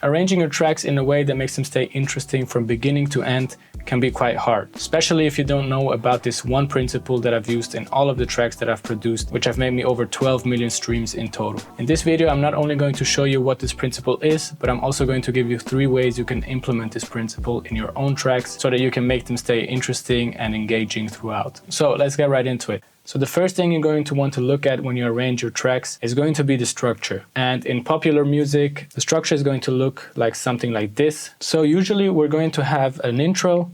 Arranging your tracks in a way that makes them stay interesting from beginning to end can be quite hard, especially if you don't know about this one principle that I've used in all of the tracks that I've produced, which have made me over 12 million streams in total. In this video, I'm not only going to show you what this principle is, but I'm also going to give you 3 ways you can implement this principle in your own tracks so that you can make them stay interesting and engaging throughout. So let's get right into it. So the first thing you're going to want to look at when you arrange your tracks is going to be the structure. And in popular music, the structure is going to look like something like this. So usually we're going to have an intro,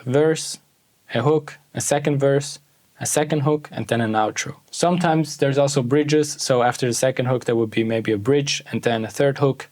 a verse, a hook, a second verse, a second hook, and then an outro. Sometimes there's also bridges. So after the second hook, there would be maybe a bridge and then a third hook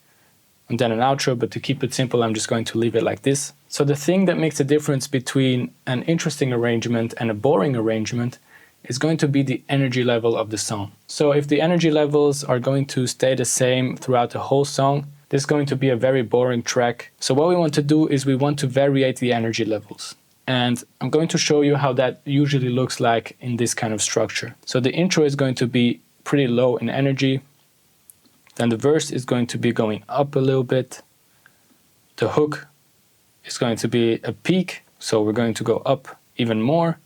and then an outro. But to keep it simple, I'm just going to leave it like this. So the thing that makes a difference between an interesting arrangement and a boring arrangement is going to be the energy level of the song. So if the energy levels are going to stay the same throughout the whole song, this is going to be a very boring track. So what we want to do is we want to variate the energy levels. And I'm going to show you how that usually looks like in this kind of structure. So the intro is going to be pretty low in energy. Then the verse is going to be going up a little bit. The hook is going to be a peak, so we're going to go up even more.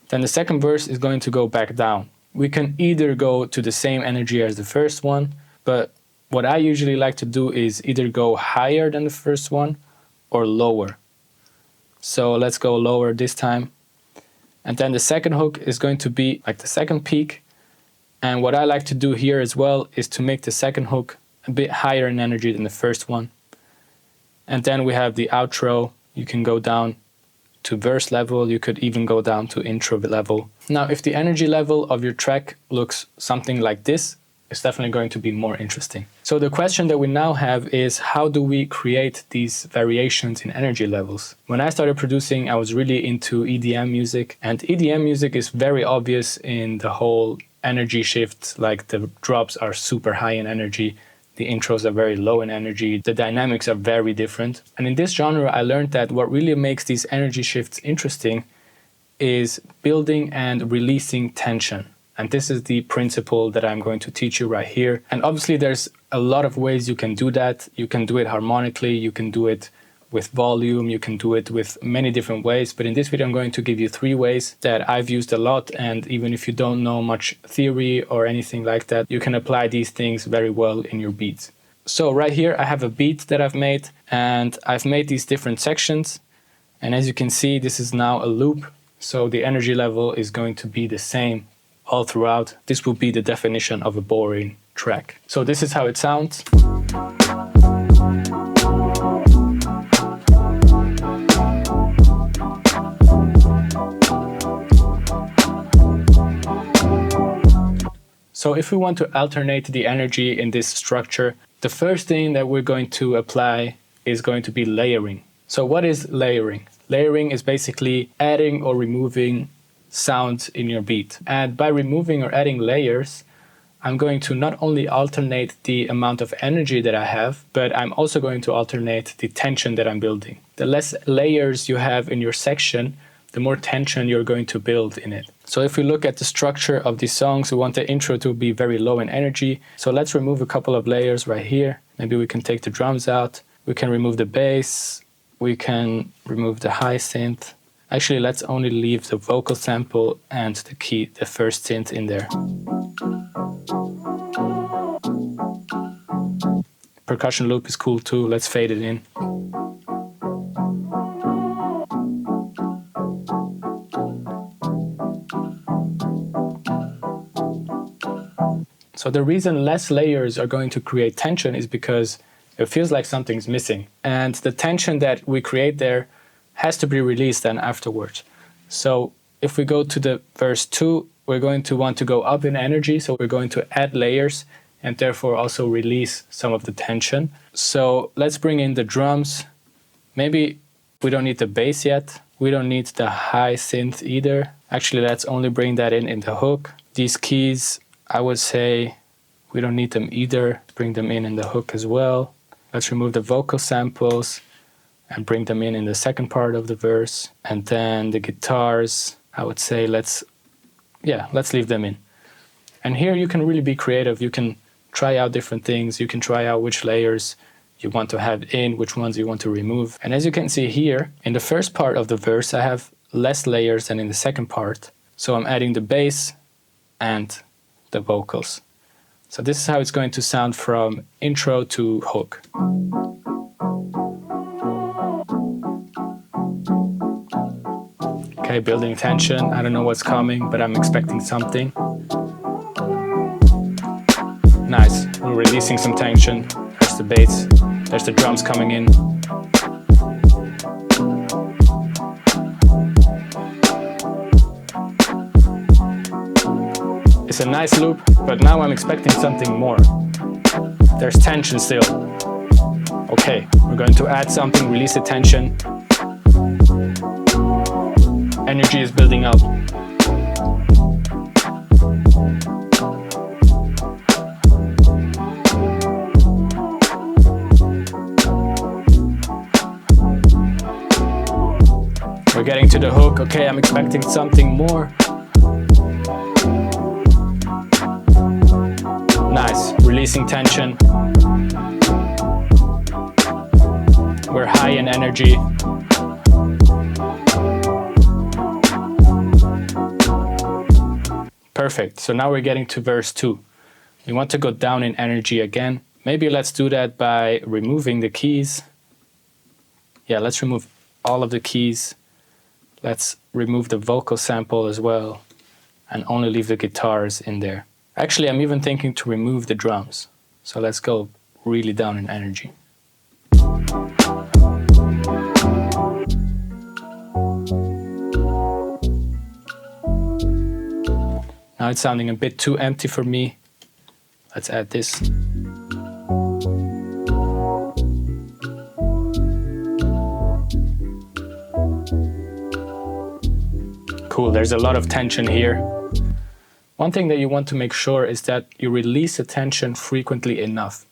Then the second verse is going to go back down. We can either go to the same energy as the first one, but what I usually like to do is either go higher than the first one or lower. So let's go lower this time. And then the second hook is going to be like the second peak. And what I like to do here as well is to make the second hook a bit higher in energy than the first one. And then we have the outro. You can go down to verse level, you could even go down to intro level. Now, if the energy level of your track looks something like this, it's definitely going to be more interesting. So the question that we now have is, how do we create these variations in energy levels? When I started producing, I was really into EDM music, and EDM music is very obvious in the whole energy shift, like the drops are super high in energy, the intros are very low in energy, the dynamics are very different. And in this genre, I learned that what really makes these energy shifts interesting is building and releasing tension. And this is the principle that I'm going to teach you right here. And obviously there's a lot of ways you can do that. You can do it harmonically, you can do it with volume, you can do it with many different ways. But in this video, I'm going to give you 3 ways that I've used a lot. And even if you don't know much theory or anything like that, you can apply these things very well in your beats. So right here, I have a beat that I've made, and I've made these different sections. And as you can see, this is now a loop. So the energy level is going to be the same all throughout. This will be the definition of a boring track. So this is how it sounds. So if we want to alternate the energy in this structure, the first thing that we're going to apply is going to be layering. So what is layering? Layering is basically adding or removing sounds in your beat. And by removing or adding layers, I'm going to not only alternate the amount of energy that I have, but I'm also going to alternate the tension that I'm building. The less layers you have in your section, the more tension you're going to build in it. So if we look at the structure of these songs, we want the intro to be very low in energy. So let's remove a couple of layers right here. Maybe we can take the drums out. We can remove the bass. We can remove the high synth. Actually, let's only leave the vocal sample and the key, the first synth in there. Percussion loop is cool too. Let's fade it in. So the reason less layers are going to create tension is because it feels like something's missing. And the tension that we create there has to be released then afterwards. So if we go to the verse 2, we're going to want to go up in energy. So we're going to add layers and therefore also release some of the tension. So let's bring in the drums. Maybe we don't need the bass yet. We don't need the high synth either. Actually, let's only bring that in the hook. These keys, I would say we don't need them either. Bring them in the hook as well. Let's remove the vocal samples and bring them in the second part of the verse. And then the guitars, I would say let's leave them in. And here you can really be creative. You can try out different things. You can try out which layers you want to have in, which ones you want to remove. And as you can see here, in the first part of the verse, I have less layers than in the second part. So I'm adding the bass and the vocals. So this is how it's going to sound from intro to hook. Okay, building tension. I don't know what's coming, but I'm expecting something. Nice, we're releasing some tension. There's the bass, there's the drums coming in. It's a nice loop, but now I'm expecting something more. There's tension still. Okay, we're going to add something, release the tension. Energy is building up. We're getting to the hook. Okay, I'm expecting something more. Nice, releasing tension. We're high in energy. Perfect, so now we're getting to verse 2. We want to go down in energy again. Maybe let's do that by removing the keys. Yeah, let's remove all of the keys. Let's remove the vocal sample as well and only leave the guitars in there. Actually, I'm even thinking to remove the drums. So let's go really down in energy. Now it's sounding a bit too empty for me. Let's add this. Cool, there's a lot of tension here. One thing that you want to make sure is that you release the tension frequently enough.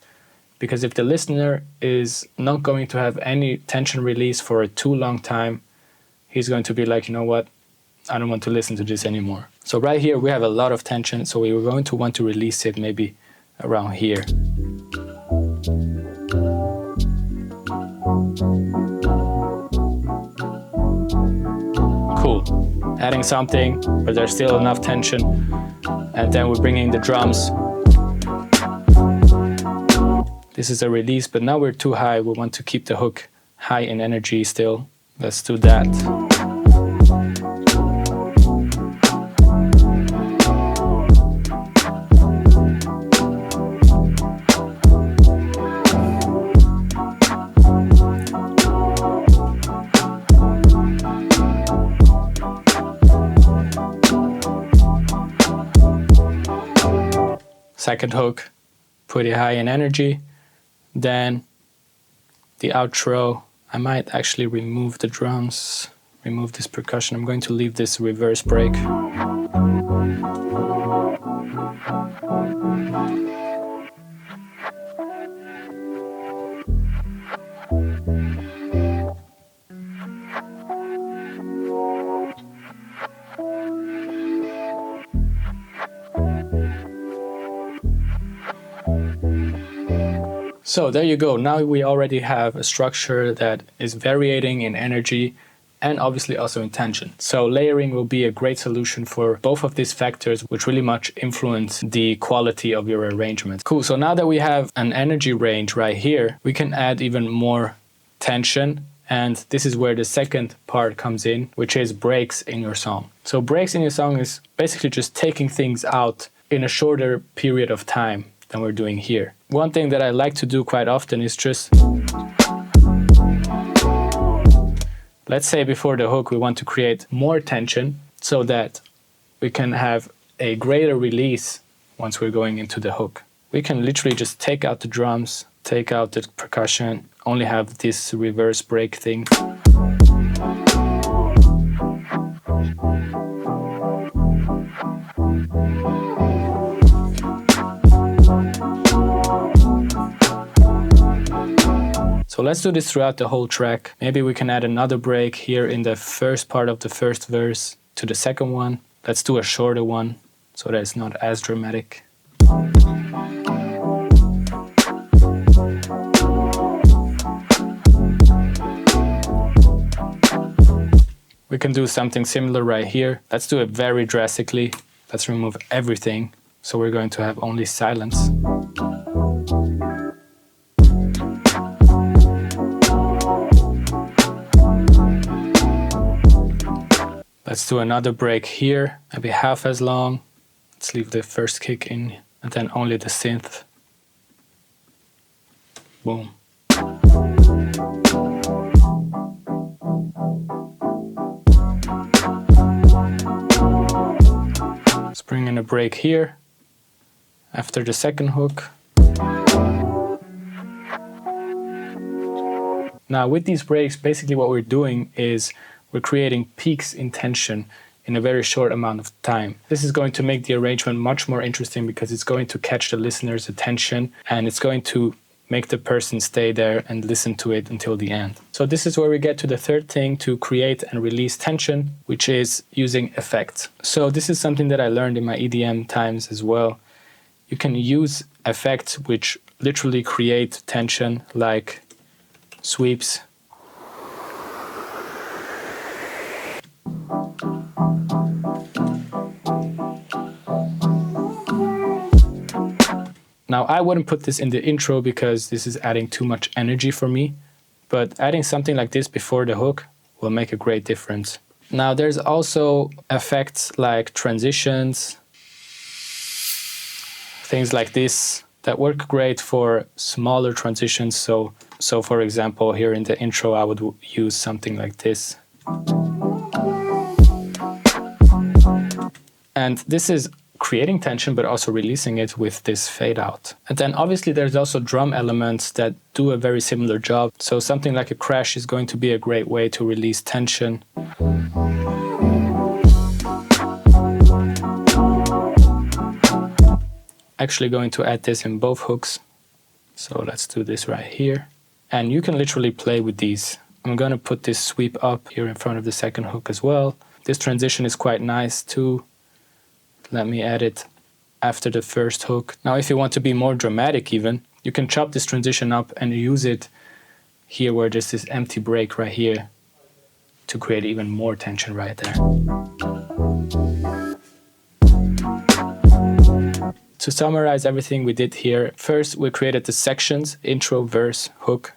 Because if the listener is not going to have any tension release for a too long time, he's going to be like, you know what, I don't want to listen to this anymore. So right here we have a lot of tension, so we were going to want to release it maybe around here. Cool. Adding something, but there's still enough tension. And then we're bringing the drums. This is a release, but now we're too high. We want to keep the hook high in energy still. Let's do that. Second hook, pretty high in energy. Then the outro, I might actually remove the drums, remove this percussion. I'm going to leave this reverse break. So there you go. Now we already have a structure that is varying in energy and obviously also in tension. So layering will be a great solution for both of these factors, which really much influence the quality of your arrangement. Cool. So now that we have an energy range right here, we can add even more tension. And this is where the second part comes in, which is breaks in your song. So breaks in your song is basically just taking things out in a shorter period of time than we're doing here. One thing that I like to do quite often is just, let's say before the hook we want to create more tension so that we can have a greater release once we're going into the hook. We can literally just take out the drums, take out the percussion, only have this reverse break thing. So let's do this throughout the whole track. Maybe we can add another break here in the first part of the first verse to the second one. Let's do a shorter one so that it's not as dramatic. We can do something similar right here. Let's do it very drastically. Let's remove everything. So we're going to have only silence. Let's do another break here, maybe half as long. Let's leave the first kick in and then only the synth. Boom. Let's bring in a break here after the second hook. Now with these breaks, basically what we're doing is we're creating peaks in tension in a very short amount of time. This is going to make the arrangement much more interesting because it's going to catch the listener's attention and it's going to make the person stay there and listen to it until the end. So this is where we get to the third thing to create and release tension, which is using effects. So this is something that I learned in my EDM times as well. You can use effects which literally create tension, like sweeps. Now, I wouldn't put this in the intro because this is adding too much energy for me, but adding something like this before the hook will make a great difference. Now, there's also effects like transitions, things like this that work great for smaller transitions. So for example, here in the intro, I would use something like this. And this is creating tension, but also releasing it with this fade out. And then obviously there's also drum elements that do a very similar job. So something like a crash is going to be a great way to release tension. Actually going to add this in both hooks. So let's do this right here. And you can literally play with these. I'm going to put this sweep up here in front of the second hook as well. This transition is quite nice too. Let me add it after the first hook. Now, if you want to be more dramatic even, you can chop this transition up and use it here where there's this empty break right here to create even more tension right there. To summarize everything we did here, first we created the sections, intro, verse, hook,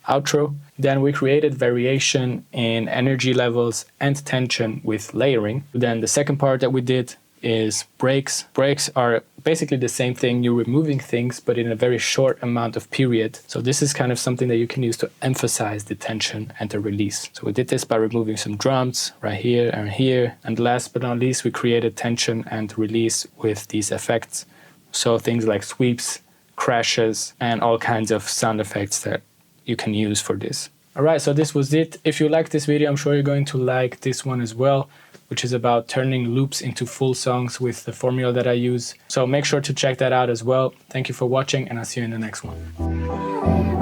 outro. Then we created variation in energy levels and tension with layering. Then the second part that we did is breaks. Breaks are basically the same thing. You're removing things, but in a very short amount of period. So this is kind of something that you can use to emphasize the tension and the release. So we did this by removing some drums right here and here. And last but not least, we created tension and release with these effects. So things like sweeps, crashes, and all kinds of sound effects that you can use for this. All right, so this was it. If you like this video, I'm sure you're going to like this one as well, which is about turning loops into full songs with the formula that I use. So make sure to check that out as well. Thank you for watching, and I'll see you in the next one.